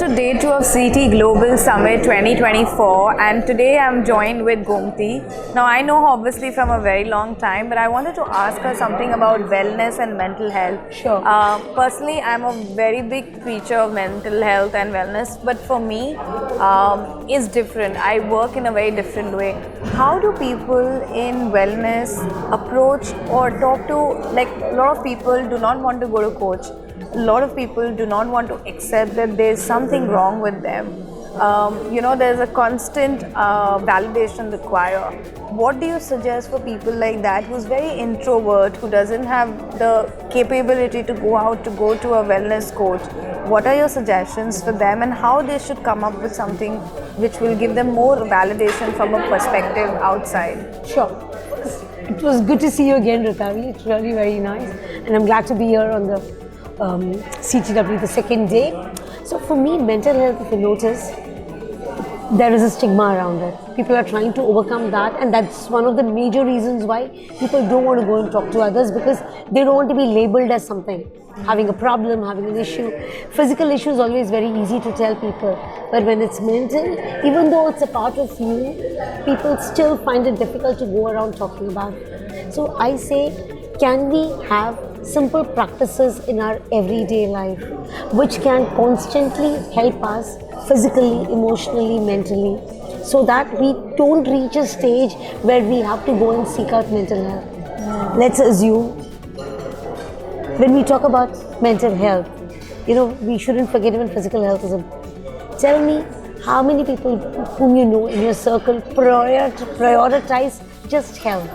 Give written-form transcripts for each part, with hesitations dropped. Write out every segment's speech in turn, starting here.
to day 2 of CT Global Summit 2024, and today I'm joined with Gomathi. Now I know her obviously from a very long time, but I wanted to ask her something about wellness and mental health. Sure. Personally, I'm a very big preacher of mental health and wellness, but for me, it's different. I work in a very different way. How do people in wellness approach or talk to, like a lot of people do not want to go to coach. A lot of people do not want to accept that there's something wrong with them. There's a constant validation required. What do you suggest for people like that who's very introvert, who doesn't have the capability to go to a wellness coach? What are your suggestions for them, and how they should come up with something which will give them more validation from a perspective outside? Sure. It was good to see you again, Ritavi. It's really very nice, and I'm glad to be here on the CTW, the second day. So for me, mental health, if you notice, there is a stigma around it. People are trying to overcome that, and that's one of the major reasons why people don't want to go and talk to others, because they don't want to be labeled as something, having a problem, having an issue. Physical issue is always very easy to tell people, but when it's mental, even though it's a part of you, people still find it difficult to go around talking about it. So I say, can we have simple practices in our everyday life which can constantly help us physically, emotionally, mentally, so that we don't reach a stage where we have to go and seek out mental health? Let's assume when we talk about mental health, we shouldn't forget even physical health is important. Tell me how many people whom you know in your circle prioritize just health.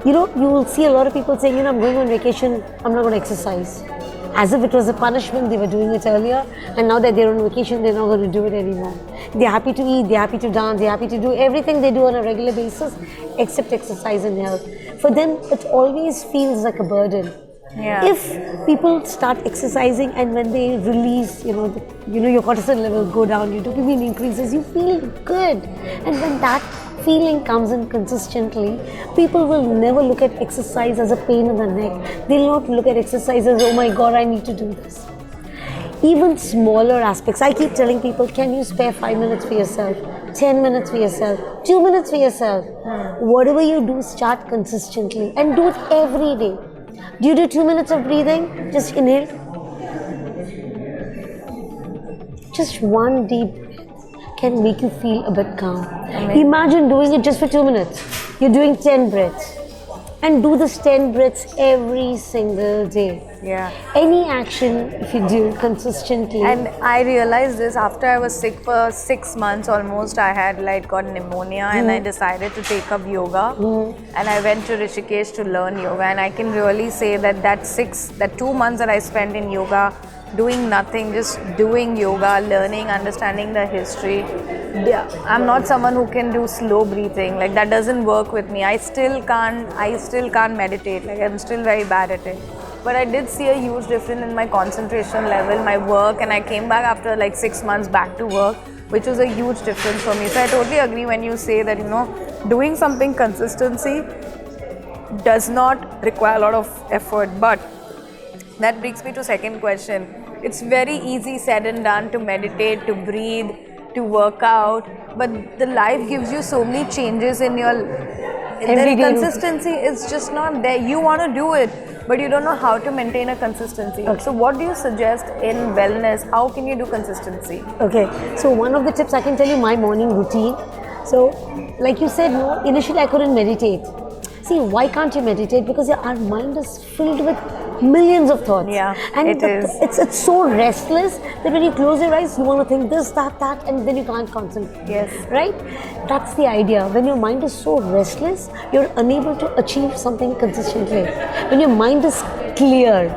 You will see a lot of people saying, I'm going on vacation, I'm not going to exercise. As if it was a punishment, they were doing it earlier, and now that they're on vacation, they're not going to do it anymore. They're happy to eat, they're happy to dance, they're happy to do everything they do on a regular basis, except exercise and health. For them, it always feels like a burden. If people start exercising, and when they release, your cortisol level go down, your dopamine increases, you feel good. And when that feeling comes in consistently, people will never look at exercise as a pain in the neck. They'll not look at exercise as, oh my God, I need to do this. Even smaller aspects. I keep telling people, can you spare 5 minutes for yourself, 10 minutes for yourself, 2 minutes for yourself? Whatever you do, start consistently and do it every day. Do you do 2 minutes of breathing? Just inhale. Just one deep breath can make you feel a bit calm. Imagine doing it just for 2 minutes. You're doing 10 breaths. And do this 10 breaths every single day. Any action, if you do consistently. And I realized this after I was sick for 6 months almost. I had got pneumonia, and I decided to take up yoga. And I went to Rishikesh to learn yoga. And I can really say that 2 months that I spent in yoga, doing nothing, just doing yoga, learning, understanding the history. I'm not someone who can do slow breathing. That doesn't work with me. I still can't meditate. I'm still very bad at it. But I did see a huge difference in my concentration level, my work, and I came back after 6 months back to work, which was a huge difference for me. So I totally agree when you say that, doing something consistency does not require a lot of effort. But that brings me to second question. It's very easy said and done to meditate, to breathe, to work out, but the life gives you so many changes in your consistency is just not there. You want to do it, but you don't know how to maintain a consistency. So what do you suggest in wellness? How can you do consistency? Okay, so one of the tips I can tell you, my morning routine. So like you said, initially I couldn't meditate. See, why can't you meditate? Because our mind is filled with millions of thoughts. And it's so restless that when you close your eyes, you want to think this, that, and then you can't concentrate. Right? That's the idea. When your mind is so restless, you're unable to achieve something consistently. When your mind is clear,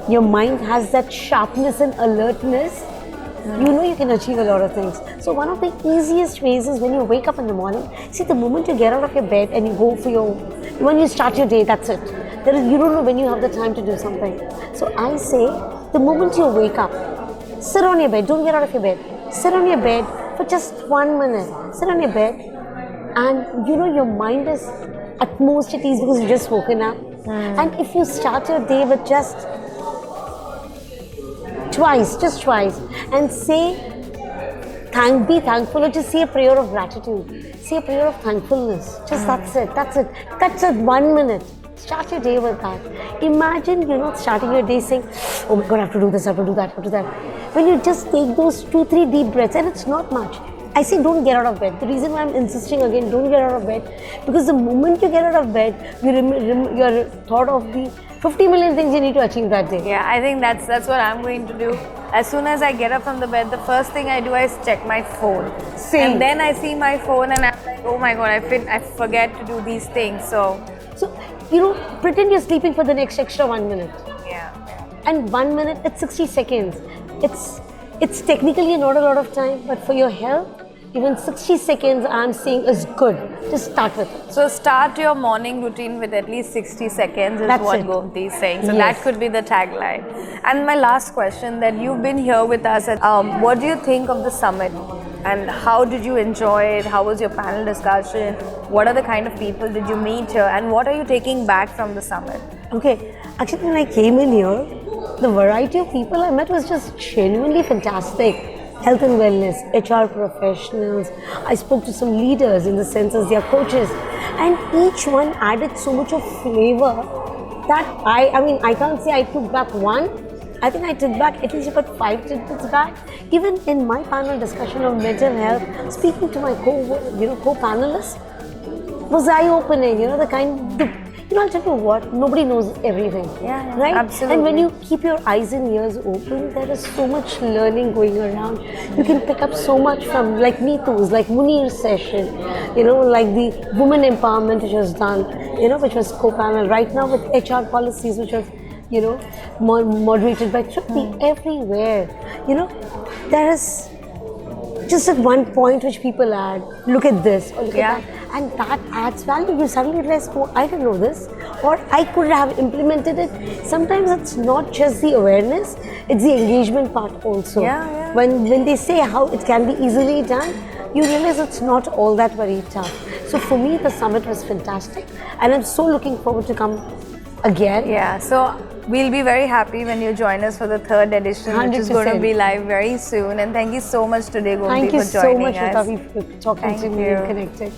your mind has that sharpness and alertness, you can achieve a lot of things. So one of the easiest ways is when you wake up in the morning, see, the moment you get out of your bed and you go when you start your day, that's it. You don't know when you have the time to do something. So I say, the moment you wake up, sit on your bed, don't get out of your bed. Sit on your bed for just 1 minute. Sit on your bed, and your mind is at most at ease because you've just woken up. And if you start your day with just just twice, and say, be thankful, or just say a prayer of gratitude. Say a prayer of thankfulness. Just that's it. That's it. 1 minute. Start your day with that. Imagine, starting your day saying, oh my God, I have to do this, I have to do that, I have to do that. When you just take those 2-3 deep breaths, and it's not much. I say don't get out of bed. The reason why I'm insisting again, don't get out of bed, because the moment you get out of bed, you're thought of the 50 million things you need to achieve that day. Yeah, I think that's what I'm going to do. As soon as I get up from the bed, the first thing I do is check my phone. Same. And then I see my phone and I'm like, oh my God, I forget to do these things. So pretend you're sleeping for the next extra 1 minute. Yeah. And 1 minute, it's 60 seconds. It's technically not a lot of time, but for your health, even 60 seconds I'm saying is good. Just start with it. So start your morning routine with at least 60 seconds is That's what it. Gomathi is saying. So Yes. that could be the tagline. And my last question, that you've been here with us, what do you think of the summit? And how did you enjoy it? How was your panel discussion? What are the kind of people did you meet here? And what are you taking back from the summit? Okay, actually when I came in here, the variety of people I met was just genuinely fantastic. Health and wellness, HR professionals. I spoke to some leaders in the sense as their coaches, and each one added so much of flavor that I can't say I took back one. I think I took back at least about 5 tidbits back. Even in my panel discussion on mental health, speaking to my co-panelists was eye-opening. I'll tell you what, nobody knows everything. Yeah, right? absolutely. And when you keep your eyes and ears open, there is so much learning going around. You can pick up so much from, like Neetu's, like Munir's session, like the women empowerment which was done, which was co-panel. Right now with HR policies, which was, moderated by Tripti. Everywhere. There is just at one point which people add, look at this, or look at that. And that adds value. You suddenly realize, oh, I didn't know this, or I could have implemented it. Sometimes it's not just the awareness, it's the engagement part also. Yeah. When they say how it can be easily done, you realize it's not all that very tough. So for me, the summit was fantastic, and I'm so looking forward to come again. Yeah, so we'll be very happy when you join us for the 3rd edition, which is going to be live very soon. And thank you so much today, Gomathi, for joining us. Thank you so much, Ratavi, for talking to me and connecting.